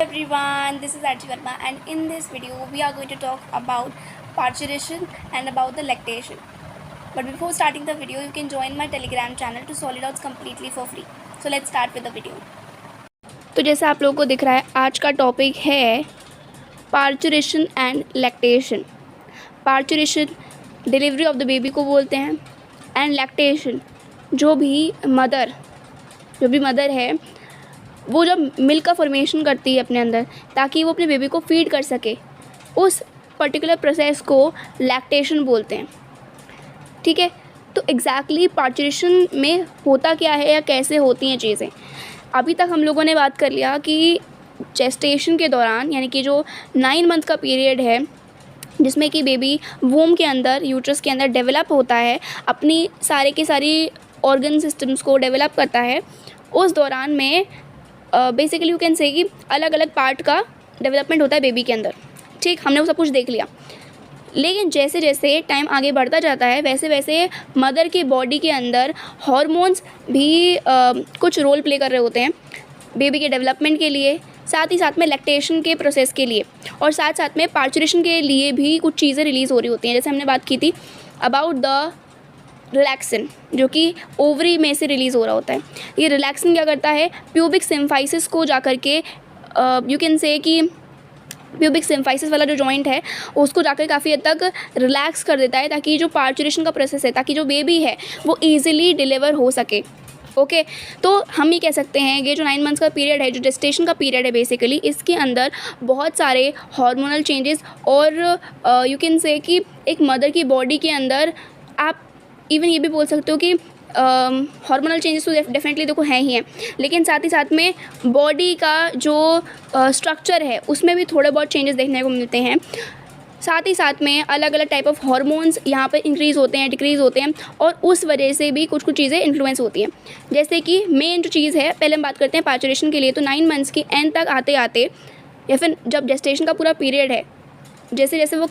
Everyone, this is Archie Verma, and in this video we are going to talk about parturition and about the lactation. But before starting the video, you can join my Telegram channel to solve it out completely for free. So let's start with the video. तो जैसे आप लोगों को दिख रहा है, आज का टॉपिक है parturition and lactation. Parturition delivery of the baby को बोलते हैं, एंड लैक्टेशन जो भी मदर है वो जब मिल्क का फॉर्मेशन करती है अपने अंदर ताकि वो अपने बेबी को फीड कर सके, उस पर्टिकुलर प्रोसेस को लैक्टेशन बोलते हैं. ठीक है, तो एग्जैक्टली पार्चुरेशन में होता क्या है या कैसे होती हैं चीज़ें. अभी तक हम लोगों ने बात कर लिया कि जेस्टेशन के दौरान, यानी कि जो 9 मंथ का पीरियड है जिसमें कि बेबी वूम के अंदर, यूट्रस के अंदर डेवलप होता है, अपनी सारी ऑर्गन सिस्टम्स को डेवलप करता है, उस दौरान में बेसिकली यू कैन से कि अलग अलग पार्ट का डेवलपमेंट होता है बेबी के अंदर. ठीक, हमने वो सब कुछ देख लिया. लेकिन जैसे जैसे टाइम आगे बढ़ता जाता है वैसे वैसे मदर की बॉडी के अंदर हार्मोन्स भी कुछ रोल प्ले कर रहे होते हैं बेबी के डेवलपमेंट के लिए, साथ ही साथ में लैक्टेशन के प्रोसेस के लिए, और साथ साथ में पार्चुरेशन के लिए भी कुछ चीज़ें रिलीज़ हो रही होती हैं. जैसे हमने बात की थी अबाउट द रिलैक्सिन, जो कि ओवरी में से रिलीज़ हो रहा होता है. ये रिलैक्सिन क्या करता है, प्यूबिक सिम्फाइसिस को जा कर के यू कैन से कि प्यूबिक सिम्फाइसिस वाला जो जॉइंट है उसको जाकर काफ़ी हद तक रिलैक्स कर देता है, ताकि जो पार्चुरेशन का प्रोसेस है, ताकि जो बेबी है वो ईजिली डिलीवर हो सके. ओके, तो हम ये कह सकते हैं ये जो 9 मंथ्स का पीरियड है, जो जेस्टेशन का पीरियड है, बेसिकली इसके अंदर बहुत सारे हार्मोनल चेंजेस और यू कैन से कि एक मदर की बॉडी के अंदर आप इवन ये भी बोल सकते हो कि हार्मोनल चेंजेस तो डेफिनेटली देखो हैं ही हैं, लेकिन साथ ही साथ में बॉडी का जो स्ट्रक्चर है उसमें भी थोड़े बहुत चेंजेस देखने को मिलते हैं. साथ ही साथ में अलग अलग टाइप ऑफ हार्मोन्स यहाँ पर इंक्रीज़ होते हैं, डिक्रीज़ होते हैं, और उस वजह से भी कुछ चीज़ें इन्फ्लुएंस होती हैं. जैसे कि मेन जो चीज़ है, पहले हम बात करते हैं पार्चुरेशन के लिए. तो 9 मंथ्स की एंड तक आते आते, या फिर जब जेस्टेशन का पूरा पीरियड है, जैसे जैसे वो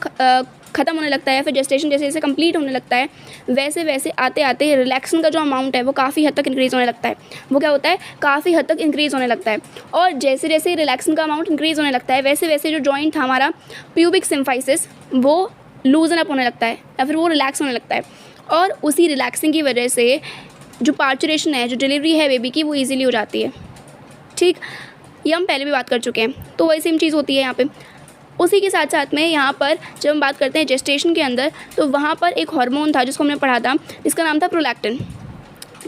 ख़त्म होने लगता है, फिर जेस्टेशन जैसे जैसे कंप्लीट होने लगता है, वैसे वैसे आते आते रिलैक्सन का जो अमाउंट है वो काफ़ी हद तक इंक्रीज़ होने लगता है. वो क्या होता है, काफ़ी हद तक इंक्रीज़ होने लगता है. और जैसे जैसे रिलैक्सन का अमाउंट इंक्रीज़ होने लगता है, वैसे वैसे जो जॉइंट था हमारा प्यूबिक सिम्फाइसिस, वो लूजन अप होने लगता है या फिर वो रिलैक्स होने लगता है. और उसी रिलैक्सिंग की वजह से जो पार्चुरेशन है, जो डिलीवरी है बेबी की, वो ईजिली हो जाती है. ठीक, ये हम पहले भी बात कर चुके हैं. तो वही सेम चीज़ होती है यहाँ पे. उसी के साथ साथ में यहाँ पर जब हम बात करते हैं जेस्टेशन के अंदर, तो वहाँ पर एक हार्मोन था जिसको हमने पढ़ा था, जिसका नाम था प्रोलैक्टिन.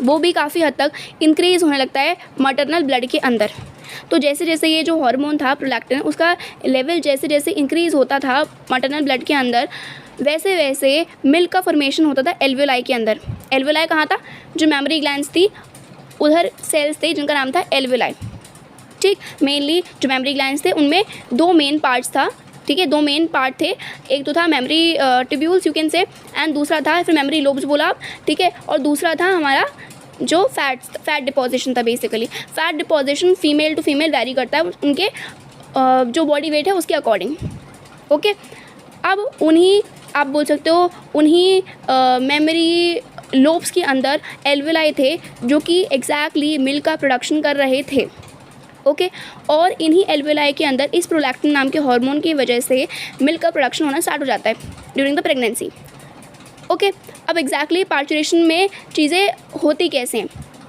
वो भी काफ़ी हद तक इंक्रीज़ होने लगता है मटरनल ब्लड के अंदर. तो जैसे जैसे ये जो हार्मोन था प्रोलैक्टिन, उसका लेवल जैसे जैसे इंक्रीज़ होता था मटरनल ब्लड के अंदर, वैसे वैसे मिल्क का फॉर्मेशन होता था एल्वियोलाई के अंदर. एल्वियोलाई कहाँ था, जो मेमोरी ग्लैंड्स थी उधर सेल्स थे जिनका नाम था एल्वियोलाई. ठीक, मेनली जो मेमोरी ग्लैंड्स थे उनमें 2 मेन पार्ट्स था. ठीक है, 2 मेन पार्ट थे. एक तो था mammary tubules you can say, and दूसरा था फिर मेमोरी लोब्स बोला आप. ठीक है, और दूसरा था हमारा जो फैट डिपोजिशन था. Basically fat deposition female to female vary करता है उनके जो बॉडी वेट है उसके अकॉर्डिंग. ओके, अब उन्हीं आप बोल सकते हो उन्हीं मेमोरी लोब्स के अंदर एल्वियोलाई थे जो कि एग्जैक्टली मिल्क का प्रोडक्शन कर रहे थे. ओके, और इन्हीं एल्वियोलाई के अंदर इस प्रोलैक्टिन नाम के हार्मोन की वजह से मिल्क का प्रोडक्शन होना स्टार्ट हो जाता है ड्यूरिंग द प्रेगनेंसी. ओके, अब एग्जैक्टली पार्चुरेशन में चीज़ें होती कैसे हैं,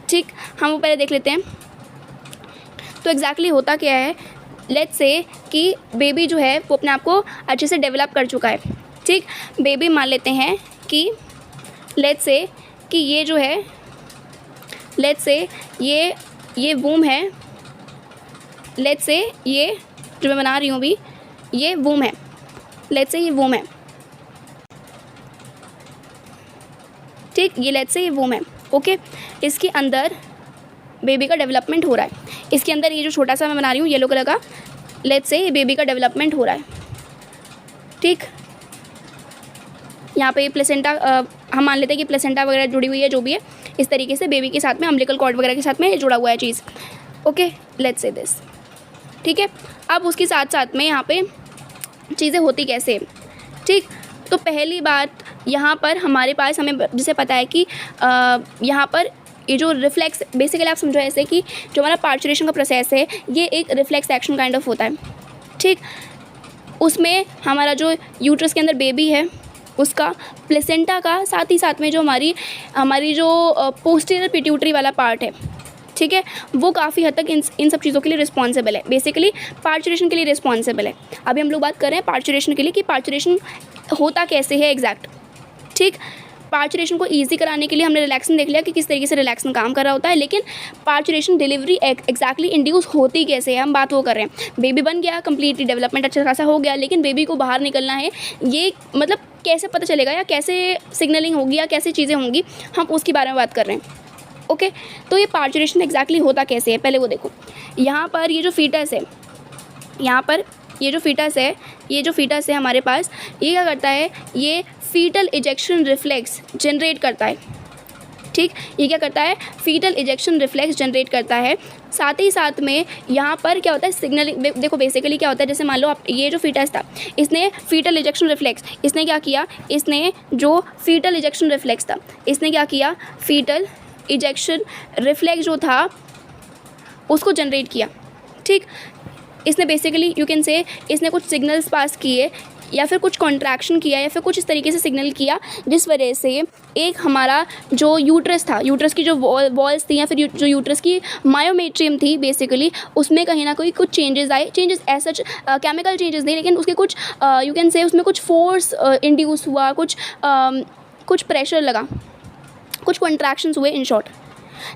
ठीक, हम वो पहले देख लेते हैं. तो एग्जैक्टली होता क्या है, लेट्स से कि बेबी जो है वो अपने आप को अच्छे से डेवलप कर चुका है. ठीक, बेबी मान लेते हैं कि लेट्स से कि ये जो है, लेट्स से ये वूम है, लेट्स से ये जो मैं बना रही हूँ अभी, ये वूम है. लेट्स से ये वूम है. ठीक, ये लेट्स से ये वूम है. ओके, इसके अंदर बेबी का डेवलपमेंट हो रहा है. इसके अंदर ये जो छोटा सा मैं बना रही हूँ येलो कलर का, लेट्स से ये बेबी का डेवलपमेंट हो रहा है. ठीक, यहाँ पे प्लेसेंटा हम मान लेते हैं कि प्लेसेंटा वगैरह जुड़ी हुई है, जो भी है इस तरीके से बेबी के साथ में अम्बिलिकल कॉर्ड वगैरह के साथ में जुड़ा हुआ है चीज़. Okay, let's say this. ठीक है, अब उसके साथ साथ में यहाँ पे चीज़ें होती कैसे. ठीक, तो पहली बात यहाँ पर हमें जैसे पता है कि यहाँ पर ये जो रिफ्लेक्स, बेसिकली आप समझो ऐसे कि जो हमारा पार्चुरेशन का प्रोसेस है ये एक रिफ्लेक्स एक्शन काइंड ऑफ होता है, ठीक। उसमें हमारा जो यूट्रस के अंदर बेबी है उसका, प्लेसेंटा का, साथ ही साथ में जो हमारी जो पोस्टीरियर पिट्यूटरी वाला पार्ट है, ठीक है, वो काफ़ी हद तक इन सब चीज़ों के लिए रिस्पॉन्सिबल है, बेसिकली पार्चुरेशन के लिए रिस्पॉन्सिबल है। अभी हम लोग बात कर रहे हैं पार्चुरेशन के लिए कि पार्चुरेशन होता कैसे है एग्जैक्ट, ठीक। पार्चुरेशन को ईजी कराने के लिए हमने रिलैक्सन देख लिया कि किस तरीके से रिलैक्सन काम कर रहा होता है, लेकिन पार्चुरेशन डिलीवरी एग्जैक्टली इंड्यूस होती कैसे है, हम बात वो कर रहे हैं। बेबी बन गया, कंप्लीटली डेवलपमेंट अच्छा खासा हो गया, लेकिन बेबी को बाहर निकलना है, ये मतलब कैसे पता चलेगा या कैसे सिग्नलिंग होगी या कैसे चीज़ें होंगी, हम उसके बारे में बात कर रहे हैं। ओके, तो ये पार्चुरेशन एग्जैक्टली होता कैसे है पहले वो देखो। यहाँ पर ये जो फीटस है, यहाँ पर ये जो फीटस है हमारे पास, ये क्या करता है, ये फीटल इजेक्शन रिफ्लेक्स जनरेट करता है, ठीक। ये क्या करता है, फीटल इजेक्शन रिफ्लेक्स जनरेट करता है। साथ ही साथ में यहाँ पर क्या होता है, सिग्नलिंग। देखो बेसिकली क्या होता है, जैसे मान लो आप, ये जो फीटस था इसने फीटल इजेक्शन रिफ्लेक्स, इसने क्या किया, इसने जो फीटल इजेक्शन रिफ्लेक्स था इसने क्या किया, फीटल इजेक्शन रिफ्लेक्स जो था उसको जनरेट किया, ठीक। इसने बेसिकली यू कैन से इसने कुछ सिग्नल्स पास किए या फिर कुछ कॉन्ट्रैक्शन किया या फिर कुछ इस तरीके से सिग्नल किया जिस वजह से एक हमारा जो यूट्रस था, यूट्रस की जो वॉल्स थी या फिर जो यूट्रस की मायोमेट्रियम थी बेसिकली, उसमें कहीं ना कहीं कुछ चेंजेस आए। चेंजेस ऐसा केमिकल चेंजेस नहीं, लेकिन उसके कुछ यू कैन से उसमें कुछ फोर्स इंड्यूस हुआ, कुछ प्रेशर लगा, कुछ कॉन्ट्रैक्शंस हुए, इन शॉर्ट,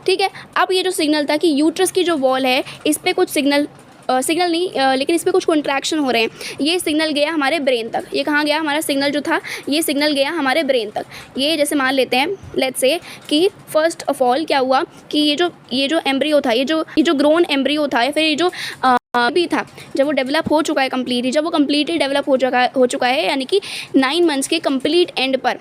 ठीक है। अब ये जो सिग्नल था कि यूट्रस की जो वॉल है इस पर कुछ सिग्नल नहीं लेकिन इस पर कुछ कॉन्ट्रैक्शन हो रहे हैं, ये सिग्नल गया हमारे ब्रेन तक। ये कहाँ गया, हमारा सिग्नल जो था ये सिग्नल गया हमारे ब्रेन तक। ये जैसे मान लेते हैं, लेट्स से कि फर्स्ट ऑफ ऑल क्या हुआ कि ये जो एम्ब्रियो था, ये जो ग्रोन एम्ब्रियो था या फिर ये जो भी था, जब वो डेवलप हो चुका है कम्प्लीटली, जब वो कम्प्लीटली डेवलप हो चुका है यानी कि 9 मंथ्स के कम्प्लीट एंड पर,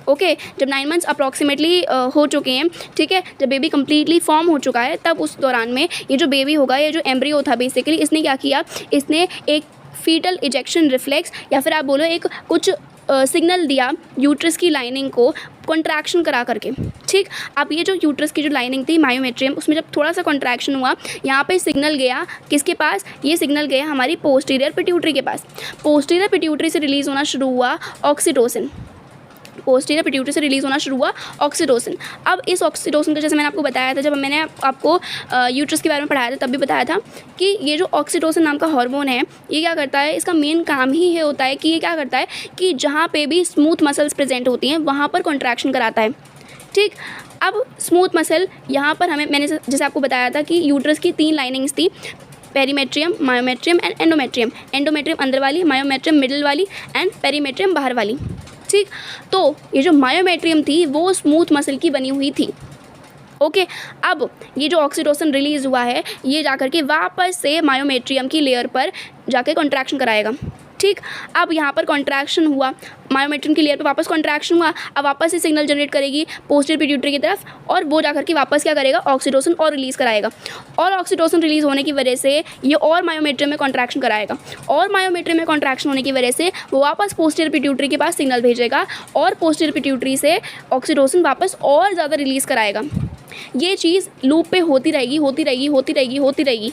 ओके, जब 9 मंथ्स अप्रॉक्सीमेटली हो चुके हैं, ठीक है, जब बेबी कम्प्लीटली फॉर्म हो चुका है, तब उस दौरान में ये जो बेबी होगा, ये जो एम्ब्रियो था बेसिकली, इसने क्या किया, इसने एक फीटल इजेक्शन रिफ्लेक्स या फिर आप बोलो एक कुछ सिग्नल दिया यूट्रस की लाइनिंग को कॉन्ट्रैक्शन करा करके, ठीक। अब ये जो यूट्रस की जो लाइनिंग थी मायोमेट्रियम, उसमें जब थोड़ा सा कॉन्ट्रैक्शन हुआ, यहाँ पे सिग्नल गया किसके पास, ये सिग्नल गया हमारी पोस्टीरियर पिट्यूटरी के पास। पोस्टीरियर पिट्यूटरी से रिलीज़ होना शुरू हुआ ऑक्सीटोसिन, पोस्टीरियर पिट्यूटरी से रिलीज़ होना शुरू हुआ ऑक्सीटोसिन। अब इस ऑक्सीटोसिन का, जैसे मैंने आपको बताया था, जब मैंने आपको यूट्रस के बारे में पढ़ाया था तब भी बताया था कि ये जो ऑक्सीटोसिन नाम का हार्मोन है, ये क्या करता है, इसका मेन काम ही ये होता है कि ये क्या करता है कि जहाँ पे भी स्मूथ मसल्स प्रेजेंट होती हैं वहाँ पर कॉन्ट्रैक्शन कराता है, ठीक। अब स्मूथ मसल यहाँ पर मैंने जैसे आपको बताया था कि यूट्रस की 3 लाइनिंग्स थी, perimetrium, myometrium and endometrium. Endometrium अंदर वाली, मायोमेट्रियम मिडिल वाली एंड पेरीमेट्रियम बाहर वाली, ठीक। तो ये जो मायोमेट्रियम थी वो स्मूथ मसल की बनी हुई थी, ओके। अब ये जो ऑक्सीटोसिन रिलीज़ हुआ है, ये जाकर के वापस से मायोमेट्रियम की लेयर पर जाकर कॉन्ट्रैक्शन कराएगा, ठीक। अब यहाँ पर कॉन्ट्रैक्शन हुआ, मायोमेट्रियम की लेयर पे वापस कॉन्ट्रैक्शन हुआ, अब वापस से सिग्नल जनरेट करेगी पोस्टीरियर पिट्यूटरी की तरफ, और वो जाकर के वापस क्या करेगा, ऑक्सीटोसिन और रिलीज़ कराएगा, और ऑक्सीटोसिन रिलीज़ होने की वजह से ये और मायोमेट्रियम में कॉन्ट्रैक्शन कराएगा, और मायोमेट्रियम में कॉन्ट्रैक्शन होने की वजह से वो वापस पोस्टीरियर पिट्यूटरी के पास सिग्नल भेजेगा, और पोस्टीरियर पिट्यूटरी से ऑक्सीटोसिन वापस और ज़्यादा रिलीज़ कराएगा। ये चीज़ लूप पे होती रहेगी।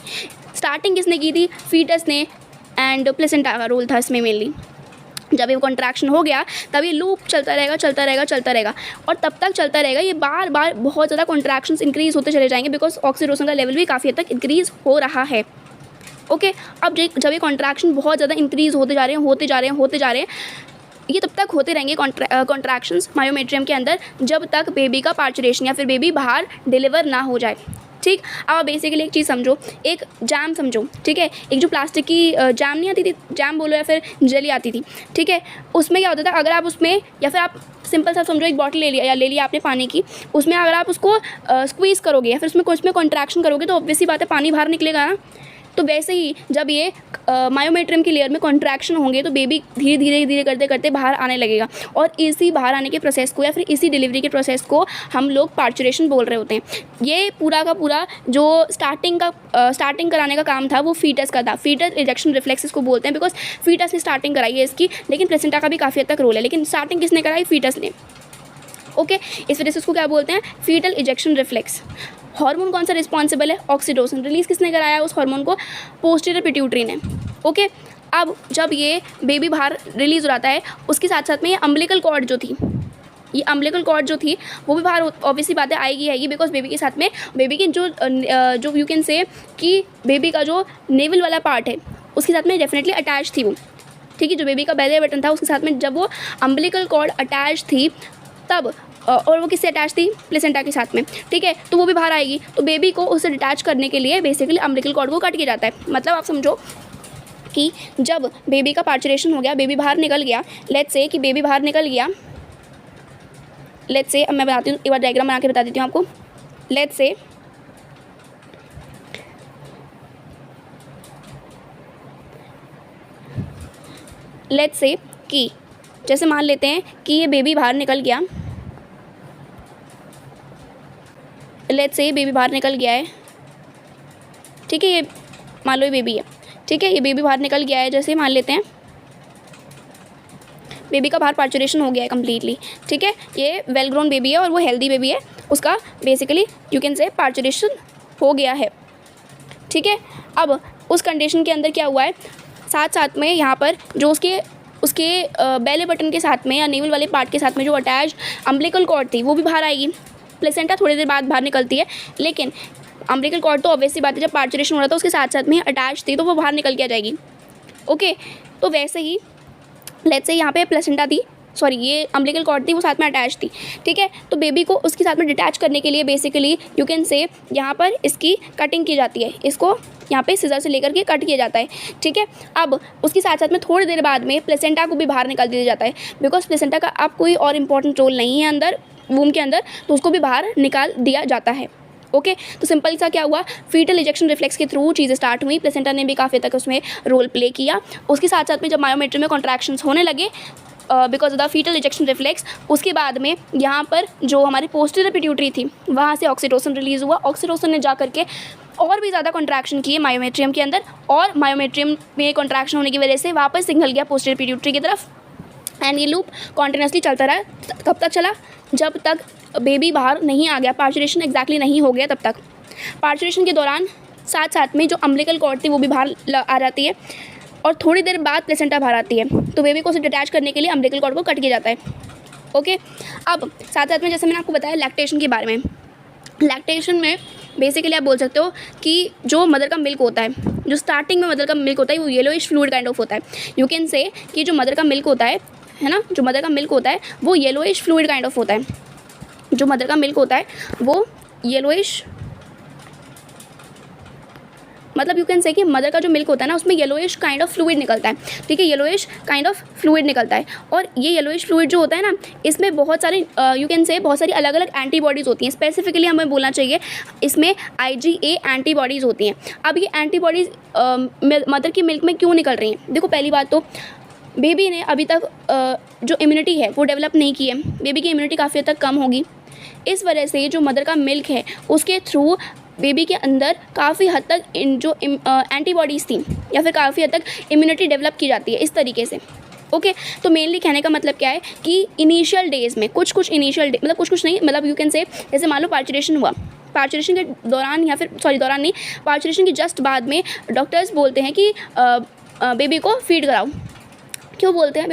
स्टार्टिंग किसने की थी, फीटस ने, एंड प्लेसेंटा का रोल था इसमें मेनली। जब ये कॉन्ट्रैक्शन हो गया तब ये लूप चलता रहेगा और तब तक चलता रहेगा, ये बार बार बहुत ज़्यादा कॉन्ट्रैक्शंस इंक्रीज़ होते चले जाएंगे, बिकॉज ऑक्सीटोसिन का लेवल भी काफ़ी हद तक इंक्रीज़ हो रहा है, ओके। अब जब ये कॉन्ट्रैक्शन बहुत ज़्यादा इंक्रीज़ होते जा रहे हैं, ये तब तक होते रहेंगे कॉन्ट्रैक्शंस मायोमेट्रियम के अंदर, जब तक बेबी का पार्चुरेशन या फिर बेबी बाहर डिलीवर ना हो जाए, ठीक। अब बेसिकली एक चीज़ समझो, एक जैम समझो, ठीक है। एक जो प्लास्टिक की जैम नहीं आती थी, जैम बोलो या फिर जेली आती थी, ठीक है। उसमें क्या होता था, अगर आप उसमें, या फिर आप सिंपल सा समझो, एक बॉटल ले लिया आपने पानी की, उसमें अगर आप उसको स्क्वीज़ करोगे या फिर उसमें कॉन्ट्रैक्शन करोगे तो ऑब्वियसली बात है पानी बाहर निकलेगा ना। तो वैसे ही जब ये मायोमेट्रियम की लेयर में कॉन्ट्रैक्शन होंगे तो बेबी धीरे करते करते बाहर आने लगेगा, और इसी बाहर आने के प्रोसेस को या फिर इसी डिलीवरी के प्रोसेस को हम लोग पार्चुरेशन बोल रहे होते हैं। ये पूरा का पूरा जो स्टार्टिंग कराने का काम था वो फीटस का था। फीटस इजेक्शन रिफ्लेक्स इसको बोलते हैं, बिकॉज फीटस ने स्टार्टिंग कराई है इसकी, लेकिन प्लेसेंटा का भी काफ़ी हद तक रोल है, लेकिन स्टार्टिंग किसने कराई, फीटस ने। ओके, इस वजह से उसको क्या बोलते हैं, फीटल इजेक्शन रिफ्लेक्स। हार्मोन कौन सा रिस्पॉन्सिबल है, ऑक्सीटोसिन। रिलीज किसने कराया उस हार्मोन को, पोस्टीरियर पिट्यूटरी ने। ओके, अब जब ये बेबी बाहर रिलीज हो जाता है, उसके साथ साथ में ये अम्बिलिकल कॉर्ड जो थी, ये अम्बिलिकल कॉर्ड जो थी वो भी बाहर ऑब्वियसली बातें आएगी बिकॉज बेबी के साथ में बेबी की जो यू कैन से कि बेबी का जो नेवल वाला पार्ट है उसके साथ में डेफिनेटली अटैच थी वो, ठीक है। जो बेबी का बेली बटन था उसके साथ में जब वो अम्बिलिकल कॉर्ड अटैच थी तब और वो किससे अटैच थी, प्लेसेंटा के साथ में, ठीक है। तो वो भी बाहर आएगी, तो बेबी को उससे डिटैच करने के लिए बेसिकली अम्बिलिकल कॉर्ड को कट किया जाता है। मतलब आप समझो कि जब बेबी का पार्चुरेशन हो गया, बेबी बाहर निकल गया, लेट्स से कि बेबी बाहर निकल गया, लेट्स से, अब मैं बताती हूँ, एक बार डायग्राम बना के बता देती हूँ आपको। लेट्स से कि जैसे मान लेते हैं कि ये बेबी बाहर निकल गया, लेट्स से बेबी बाहर निकल गया है, ठीक है। ये मान लो ये बेबी है, ठीक है, ये बेबी बाहर निकल गया है, जैसे मान लेते हैं बेबी का बाहर पार्चुरेशन हो गया है कम्प्लीटली, ठीक है। ये वेल ग्रोन बेबी है और वो हेल्दी बेबी है, उसका basically you can say parturition हो गया है, ठीक है। अब उस कंडीशन के अंदर क्या हुआ है, साथ साथ में यहाँ पर जो उसके बेली बटन के साथ में या नेवल वाले पार्ट के साथ में जो अटैच अम्बिलिकल कॉर्ड थी वो भी बाहर आएगी। प्लेसेंटा थोड़ी देर बाद बाहर निकलती है, लेकिन अम्बिलिकल कॉर्ड तो ऑब्वियसली बात है, जब पार्चुरेशन हो रहा था उसके साथ साथ में अटैच थी तो वो बाहर निकल के आ जाएगी। ओके, तो वैसे ही लेट्स से यहाँ पे प्लेसेंटा थी, सॉरी ये अम्बिलिकल कॉर्ड थी, वो साथ में अटैच थी, ठीक है। तो बेबी को उसके साथ में डिटैच करने के लिए बेसिकली यू कैन से यहाँ पर इसकी कटिंग की जाती है, इसको यहाँ पे सिजर से लेकर के कट किया जाता है, ठीक है। अब उसके साथ साथ में थोड़ी देर बाद में प्लेसेंटा को भी बाहर निकाल दिया जाता है, बिकॉज प्लेसेंटा का अब कोई और इम्पॉर्टेंट रोल नहीं है अंदर वूम के अंदर, तो उसको भी बाहर निकाल दिया जाता है। ओके, तो सिंपल सा क्या हुआ, फीटल इजेक्शन रिफ्लेक्स के थ्रू चीज़ें स्टार्ट हुई, प्लेसेंटा ने भी काफ़ी तक उसमें रोल प्ले किया। उसके साथ साथ में जब मायोमेट्री में कॉन्ट्रैक्शंस होने लगे because of the fetal ejection reflex, उसके बाद में यहाँ पर जो हमारी पोस्टीरियर पिट्यूटरी थी वहाँ से ऑक्सीटोसिन रिलीज़ हुआ। ऑक्सीटोसिन ने जा करके और भी ज़्यादा कॉन्ट्रैक्शन किए मायोमेट्रियम के अंदर, और मायोमेट्रियम में कॉन्ट्रैक्शन होने की वजह से वापस सिग्नल गया पोस्टीरियर पिट्यूटरी की तरफ, एंड ये लूप कॉन्टिन्यूसली चलता रहा। कब तक चला, जब तक बेबी बाहर नहीं आ गया, पार्चुरेशन एग्जैक्टली नहीं हो गया तब तक। पार्चुरेशन के दौरान साथ साथ में जो अम्बिलिकल कॉर्ड थी वो भी बाहर आ जाती है, और थोड़ी देर बाद प्लेसेंटा बाहर आती है, तो बेबी को उसे डिटैच करने के लिए अम्बिलिकल कॉर्ड को कट किया जाता है। ओके, अब साथ साथ में जैसे मैंने आपको बताया लैक्टेशन के बारे में, लैक्टेशन में बेसिकली आप बोल सकते हो कि जो मदर का मिल्क होता है, जो स्टार्टिंग में मदर का मिल्क होता है वो येलोइश फ्लूइड काइंड ऑफ होता है। यू कैन से कि जो मदर का मिल्क होता है ना, जो मदर का मिल्क होता है वो येलोइश फ्लूइड काइंड ऑफ होता है। जो मदर का मिल्क होता है वो येलोइश, मतलब यू कैन से कि मदर का जो मिल्क होता है ना उसमें येलोइश काइंड ऑफ फ्लूइड निकलता है, ठीक है, येलोइश काइंड ऑफ फ्लूइड निकलता है। और ये येलोइश फ्लूइड जो होता है ना, इसमें बहुत सारे यू कैन से बहुत सारी अलग अलग एंटीबॉडीज़ होती हैं। स्पेसिफिकली हमें बोलना चाहिए इसमें IgA एंटीबॉडीज़ होती हैं। अब ये एंटीबॉडीज़ मदर की मिल्क में क्यों निकल रही हैं? देखो, पहली बात तो बेबी ने अभी तक जो इम्यूनिटी है वो डेवलप नहीं की है, बेबी की इम्यूनिटी काफ़ी हद तक कम होगी। इस वजह से जो मदर का मिल्क है उसके थ्रू बेबी के अंदर काफ़ी हद तक जो एंटीबॉडीज़ थी या फिर काफ़ी हद तक इम्यूनिटी डेवलप की जाती है इस तरीके से। ओके, तो मेनली कहने का मतलब क्या है कि इनिशियल डेज़ में कुछ इनिशियल मतलब कुछ नहीं, मतलब यू कैन से जैसे मान लो पार्चुरेशन हुआ, पार्चुरेशन के दौरान या फिर दौरान नहीं, पार्चुरेशन के जस्ट बाद में डॉक्टर्स बोलते हैं कि बेबी को फीड कराओ। क्यों बोलते हैं?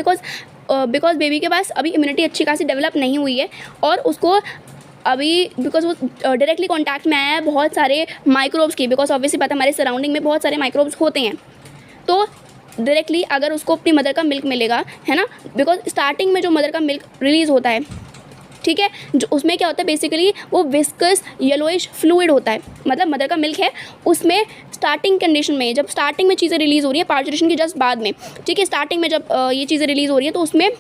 बिकॉज बेबी के पास अभी इम्यूनिटी अच्छी खासी डेवलप नहीं हुई है, और उसको अभी बिकॉज वो डायरेक्टली कांटेक्ट में आया है बहुत सारे माइक्रोब्स की, बिकॉज ऑब्वियसली पता है हमारे सराउंडिंग में बहुत सारे माइक्रोब्स होते हैं, तो डायरेक्टली अगर उसको अपनी मदर का मिल्क मिलेगा, है ना, बिकॉज स्टार्टिंग में जो मदर का मिल्क रिलीज़ होता है, ठीक है, जो उसमें क्या होता है बेसिकली वो विस्कस येलोइश फ्लूइड होता है, मतलब मदर का मिल्क है उसमें स्टार्टिंग कंडीशन में, जब स्टार्टिंग में चीज़ें रिलीज़ हो रही है पार्चुरेशन के जस्ट बाद में, ठीक है, स्टार्टिंग में जब ये चीज़ें रिलीज़ हो रही है तो उसमें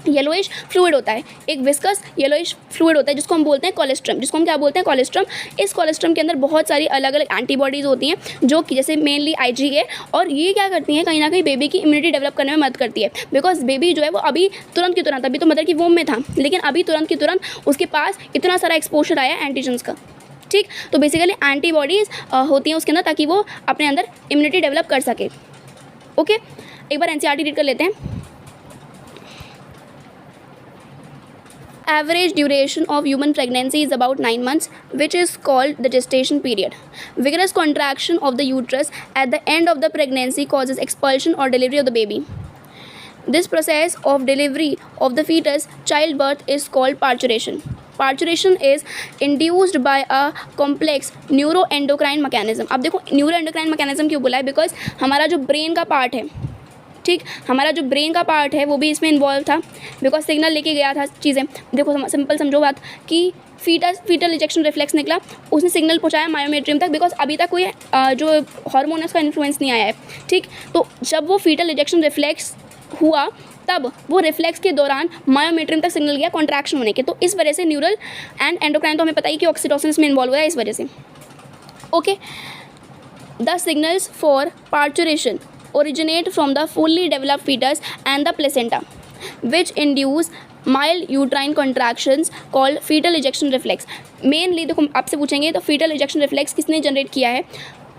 येलोइश फ्लूइड होता है, एक विस्कस येलोइश फ्लूइड होता है जिसको हम बोलते हैं कोलेस्ट्रम, जिसको हम क्या बोलते हैं कोलेस्ट्रम। इस कोलेस्ट्रम के अंदर बहुत सारी अलग अलग एंटीबॉडीज़ होती हैं जो कि जैसे मेनली IgA, और ये क्या करती हैं कहीं ना कहीं बेबी की इम्यूनिटी डेवलप करने में मदद करती है, बिकॉज बेबी जो है वो अभी तुरंत की तुरंत, अभी तो मदर की वोम में था, लेकिन अभी तुरंत की तुरंत उसके पास इतना सारा एक्सपोजर आया एंटीजन्स का, ठीक, तो बेसिकली एंटीबॉडीज़ होती हैं उसके अंदर ताकि वो अपने अंदर इम्यूनिटी डेवलप कर सके। ओके, एक बार NCERT रीड कर लेते हैं। average duration of human pregnancy is about 9 months, which is called the gestation period. Vigorous contraction of the uterus at the end of the pregnancy causes expulsion or delivery of the baby. This process of delivery of the fetus, childbirth, is called parturition. Parturition is induced by a complex neuroendocrine mechanism. अब देखो neuroendocrine mechanism क्यों बोला है, because हमारा जो brain का part है, ठीक, हमारा जो ब्रेन का पार्ट है वो भी इसमें इन्वॉल्व था, बिकॉज सिग्नल लेके गया था चीज़ें. देखो सिंपल समझो बात कि फीटल इजेक्शन रिफ्लेक्स निकला, उसने सिग्नल पहुंचाया मायोमेट्रियम तक, बिकॉज अभी तक कोई जो हार्मोन है उसका इन्फ्लुएंस नहीं आया है. ठीक, तो जब वो फीटल इजेक्शन रिफ्लेक्स हुआ तब वो रिफ्लेक्स के दौरान मायोमेट्रियम तक सिग्नल गया कॉन्ट्रैक्शन होने के. तो इस वजह से न्यूरल एंड एंडोक्राइन तो हमें पता ही कि ऑक्सीटोसिन इसमें इन्वॉल्व हुआ है इस वजह से. Okay, the signals for parturition originate from the fully developed fetus and the placenta, which induce mild uterine contractions called fetal ejection reflex. Mainly देखो आपसे पूछेंगे तो fetal ejection reflex किसने जनरेट किया है,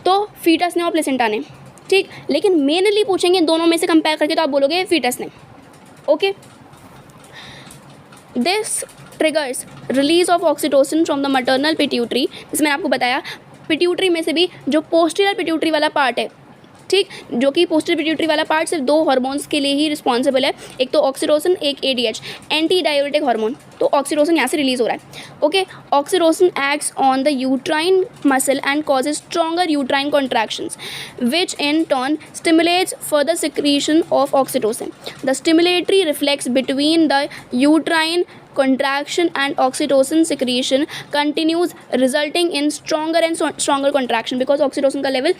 तो fetus ने और placenta ने. ठीक, लेकिन मेनली पूछेंगे दोनों में से कंपेयर करके तो आप बोलोगे fetus ने. Okay, this triggers release of oxytocin from the maternal pituitary. जिसमें मैंने आपको बताया पिट्यूटरी में से भी जो पोस्टीरियर पिट्यूटरी वाला पार्ट है, ठीक, जो कि पोस्टीरियर पिट्यूटरी वाला पार्ट सिर्फ 2 हार्मोन्स के लिए ही रिस्पॉन्सिबल है, एक तो ऑक्सीटोसिन, एक ADH, एंटी डाययूरेटिक हार्मोन. तो ऑक्सीटोसिन यहाँ से रिलीज हो रहा है. Okay, oxytocin acts on the uterine muscle and causes stronger uterine contractions, which in turn stimulates further secretion of oxytocin. The stimulatory reflex between the uterine contraction and oxytocin secretion continues, resulting in stronger and stronger contraction, because oxytocin का level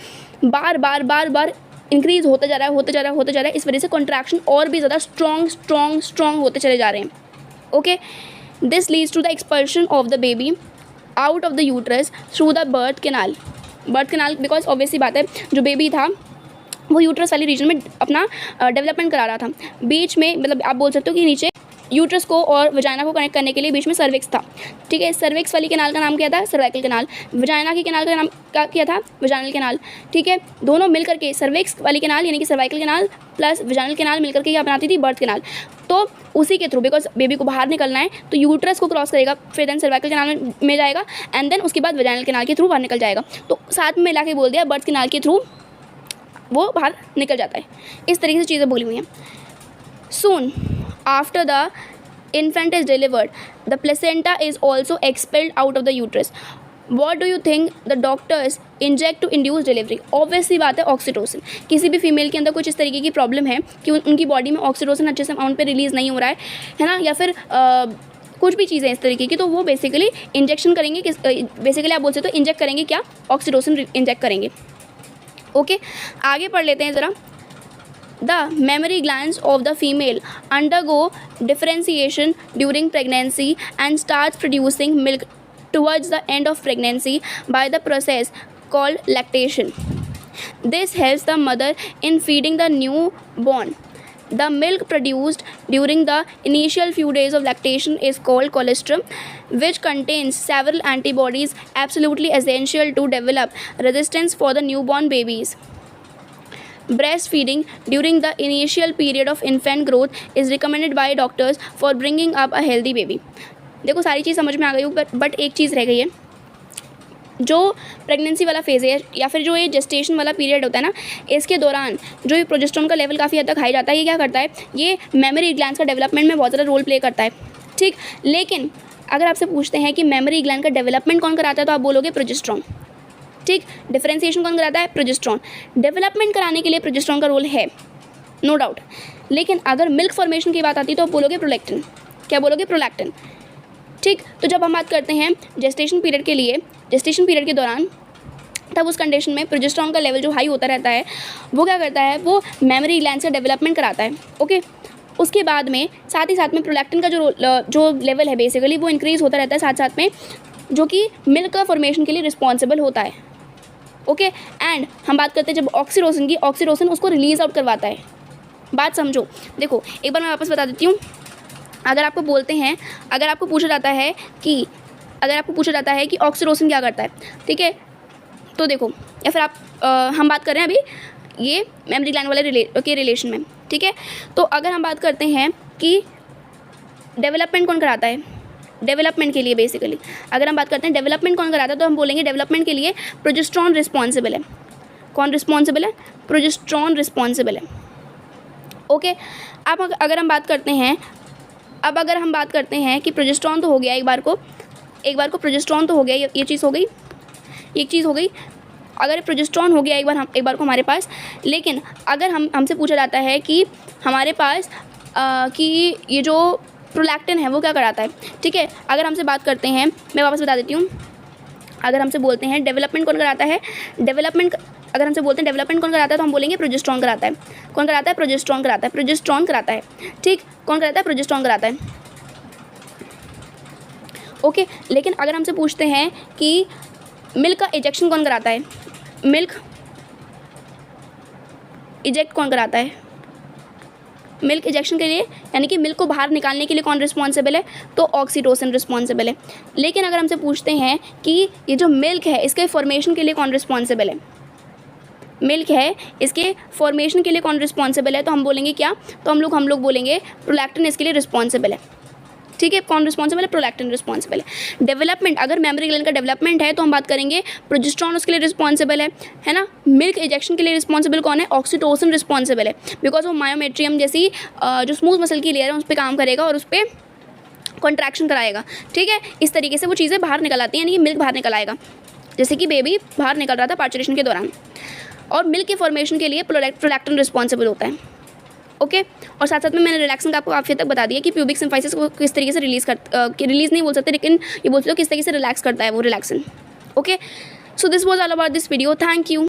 बार increase होता जा रहा है. इस वजह से contraction और भी ज़्यादा स्ट्रॉन्ग होते चले जा रहे हैं. Okay, this leads to the expulsion of the baby out of the uterus through the birth canal. Because obviously बात है, जो बेबी था वो यूट्रस वाली रीजन में अपना डेवलपमेंट करा रहा था. बीच में मतलब आप बोल सकते हो कि नीचे यूट्रस को और वजाइना को कनेक्ट करने के लिए बीच में सर्विक्स था. ठीक है, सर्विक्स वाली कैनाल का नाम क्या था, सर्वाइकल कैनाल. वजाइना की कैनाल का नाम क्या था, वजाइनल कैनाल. ठीक है, दोनों मिलकर के सर्विक्स वाली कैनाल यानी कि cervical canal plus vaginal canal मिलकर के क्या बनाती थी, बर्थ कैनाल. तो उसी के थ्रू, बिकॉज बेबी को बाहर निकलना है तो यूट्रस को क्रॉस करेगा, फिर देन सर्वाइकल कैनाल में जाएगा एंड देन उसके बाद वजाइनल कैनाल के थ्रू बाहर निकल जाएगा. तो साथ में मिला के बोल दिया बर्थ कैनाल के थ्रू वो बाहर निकल जाता है. इस तरीके से चीज़ें बोली हुई हैं. Soon after the infant is delivered, the placenta is also expelled out of the uterus. What do you think the doctors inject to induce delivery? Obviously बात है ऑक्सीटोसिन. किसी भी फीमेल के अंदर कुछ इस तरीके की प्रॉब्लम है कि उनकी बॉडी में ऑक्सीटोसिन अच्छे से अमाउंट पे रिलीज़ नहीं हो रहा है ना, या फिर कुछ भी चीज़ें इस तरीके की, तो वो बेसिकली इंजेक्शन करेंगे. बेसिकली आप बोल सकते हो इंजेक्ट करेंगे क्या, ऑक्सीटोसिन इंजेक्ट करेंगे. ओके, आगे पढ़ लेते हैं ज़रा. The mammary glands of the female undergo differentiation during pregnancy and starts producing milk towards the end of pregnancy by the process called lactation. This helps the mother in feeding the newborn. The milk produced during the initial few days of lactation is called colostrum, which contains several antibodies absolutely essential to develop resistance for the newborn babies. Breastfeeding during the initial period of infant growth is recommended by doctors for bringing up a healthy baby. देखो सारी चीज़ समझ में आ गई हो, but एक चीज़ रह गई है. जो प्रेगनेंसी वाला फेज़ है या फिर जो ये जेस्टेशन वाला पीरियड होता है ना, इसके दौरान जो ये प्रोजेस्टेरोन का लेवल काफ़ी हद तक हाई जाता है. ये क्या करता है, ये मेमोरी ग्लैंड्स का डेवलपमेंट में बहुत ज़्यादा रोल प्ले करता है. ठीक, लेकिन अगर आपसे पूछते हैं कि मेमोरी ग्लैंड का डेवलपमेंट कौन कराता है, तो आप बोलोगे प्रोजेस्टेरोन. ठीक, डिफरेंशिएशन कौन कराता है, प्रोजेस्टेरोन. डेवलपमेंट कराने के लिए प्रोजेस्टेरोन का रोल है, नो डाउट. लेकिन अगर मिल्क फॉर्मेशन की बात आती है तो बोलोगे प्रोलैक्टिन. क्या बोलोगे, प्रोलैक्टिन. ठीक, तो जब हम बात करते हैं जेस्टेशन पीरियड के लिए, जेस्टेशन पीरियड के दौरान तब उस कंडीशन में प्रोजेस्टेरोन का लेवल जो हाई होता रहता है वो क्या करता है, वो मेमोरी ग्लैंड से डेवलपमेंट कराता है. ओके, उसके बाद में साथ ही साथ में प्रोलैक्टिन का जो लेवल है बेसिकली वो इंक्रीज़ होता रहता है साथ साथ में, जो कि मिल्क का फॉर्मेशन के लिए रिस्पॉन्सिबल होता है. ओके, एंड हम बात करते हैं जब ऑक्सीटोसिन की, ऑक्सीटोसिन उसको रिलीज आउट करवाता है. बात समझो. देखो एक बार मैं वापस बता देती हूँ. अगर आपको पूछा जाता है कि ऑक्सीटोसिन क्या करता है, ठीक है, तो देखो, या फिर हम बात कर रहे हैं अभी ये मेमोरी ग्लैंड वाले के रिलेशन में. ठीक है, तो अगर हम बात करते हैं कि डेवलपमेंट कौन कराता है, डेवलपमेंट के लिए बेसिकली अगर हम बात करते हैं डेवलपमेंट कौन कराता है तो हम बोलेंगे डेवलपमेंट के लिए प्रोजेस्टेरॉन रिस्पॉन्सिबल है। कौन रिस्पॉन्सिबल है? प्रोजेस्टेरॉन रिस्पॉन्सिबल है। ओके, अब अगर हम बात करते हैं कि प्रोजेस्टेरॉन तो हो गया एक बार को प्रोजेस्टेरॉन तो हो गया, ये चीज़ हो गई, एक चीज़ हो गई। अगर प्रोजेस्टेरॉन हो गया एक बार को हमारे पास, लेकिन अगर हमसे पूछा जाता है कि हमारे पास कि ये जो प्रोलैक्टिन है वो क्या कराता है, ठीक है। अगर हमसे बात करते हैं, मैं वापस बता देती हूँ, अगर हमसे बोलते हैं डेवलपमेंट कौन कराता है, अगर हमसे बोलते हैं डेवलपमेंट कौन कराता है तो हम बोलेंगे प्रोजेस्टेरॉन कराता है। कौन कराता है? प्रोजेस्टेरॉन कराता है। ठीक, कौन कराता है? प्रोजेस्टेरॉन कराता है। ओके, लेकिन अगर हमसे पूछते हैं कि मिल्क का इजेक्शन कौन कराता है, मिल्क इजेक्ट कौन कराता है, मिल्क इजेक्शन के लिए यानी कि मिल्क को बाहर निकालने के लिए कौन रिस्पॉन्सिबल है, तो ऑक्सीटोसिन रिस्पॉन्सिबल है। लेकिन अगर हमसे पूछते हैं कि ये जो मिल्क है इसके फॉर्मेशन के लिए कौन रिस्पॉन्सिबल है, मिल्क है इसके फॉर्मेशन के लिए कौन रिस्पॉन्सिबल है, तो हम बोलेंगे क्या, तो हम लोग बोलेंगे प्रोलैक्टिन इसके लिए रिस्पॉन्सिबल है। ठीक है, कौन रिस्पॉन्सिबल है? प्रोलैक्टिन रिस्पॉन्सिबल है। डेवलपमेंट, अगर मेमोरी ग्लैंड का डेवलपमेंट है तो हम बात करेंगे प्रोजेस्टेरॉन उसके लिए रिस्पॉन्सिबल है ना। मिल्क इजेक्शन के लिए रिस्पॉन्सिबल कौन है? ऑक्सीटोसिन रिस्पॉन्सिबल है, बिकॉज वो मायोमेट्रियम जैसी जो स्मूथ मसल की लेयर है उस पर काम करेगा और उस पर कॉन्ट्रैक्शन कराएगा। ठीक है, इस तरीके से वो चीज़ें बाहर निकल आती हैं, यानी कि मिल्क बाहर निकल आएगा, जैसे कि बेबी बाहर निकल रहा था पार्चुरेशन के दौरान। और मिल्क के फॉर्मेशन के लिए प्रोलैक्टिन रिस्पॉन्सिबल होता है। ओके, और साथ साथ में मैंने रिलैक्सेंट आपको काफ़ी हद तक बता दिया कि प्यूबिक सिम्फाइसिस को किस तरीके से रिलीज़ नहीं बोल सकते, लेकिन ये बोल सकते हो किस तरीके से रिलैक्स करता है वो relaxant. Okay, so this was all about this video. Thank you.